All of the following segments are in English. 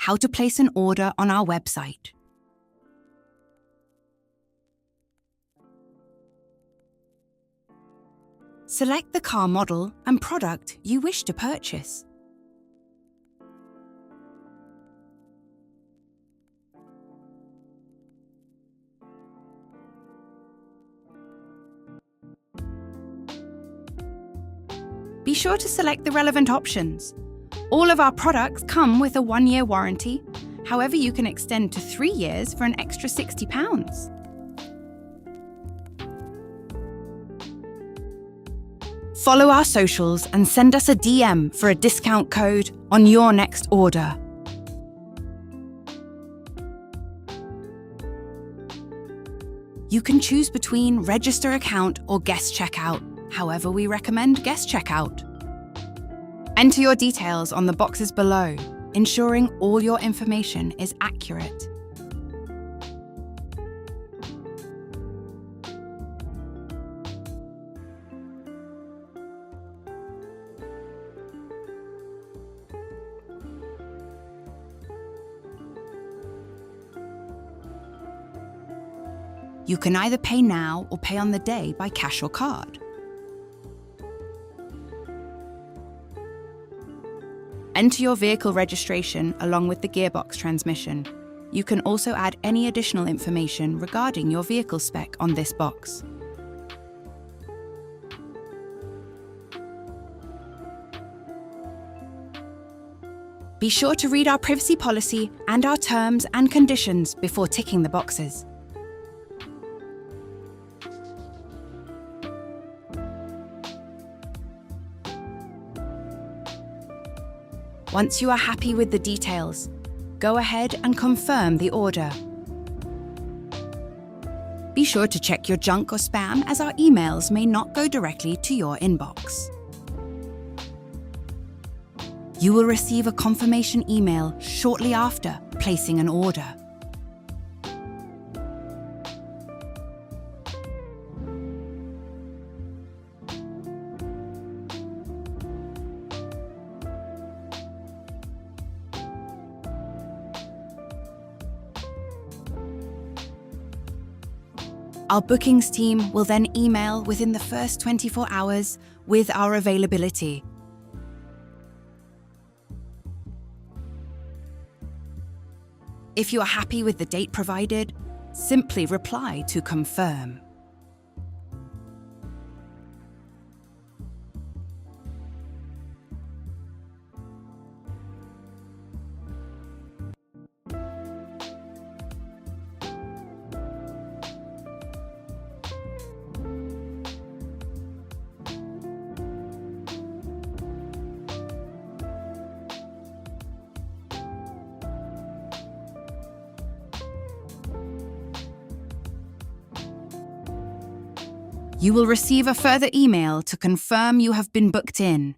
how to place an order on our website. Select the car model and product you wish to purchase. Be sure to select the relevant options. All of our products come with a 1-year warranty. However, you can extend to 3 years for an extra £60. Follow our socials and send us a DM for a discount code on your next order. You can choose between register account or guest checkout. However, we recommend guest checkout. Enter your details on the boxes below, ensuring all your information is accurate. You can either pay now or pay on the day by cash or card. Enter your vehicle registration along with the gearbox transmission. You can also add any additional information regarding your vehicle spec on this box. Be sure to read our privacy policy and our terms and conditions before ticking the boxes. Once you are happy with the details, go ahead and confirm the order. Be sure to check your junk or spam, as our emails may not go directly to your inbox. You will receive a confirmation email shortly after placing an order. Our bookings team will then email within the first 24 hours with our availability. If you are happy with the date provided, simply reply to confirm. You will receive a further email to confirm you have been booked in.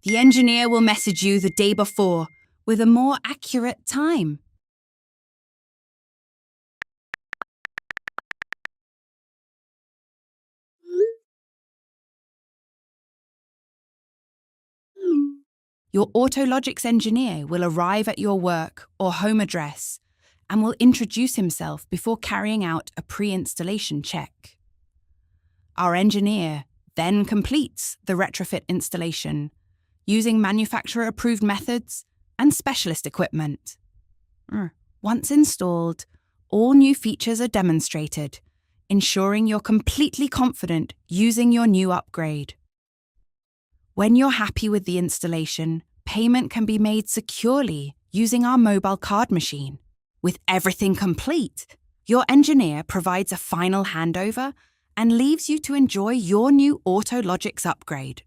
The engineer will message you the day before with a more accurate time. Your Autologics engineer will arrive at your work or home address and will introduce himself before carrying out a pre-installation check. Our engineer then completes the retrofit installation using manufacturer-approved methods and specialist equipment. Once installed, all new features are demonstrated, ensuring you're completely confident using your new upgrade. When you're happy with the installation, payment can be made securely using our mobile card machine. With everything complete, your engineer provides a final handover and leaves you to enjoy your new Autologics upgrade.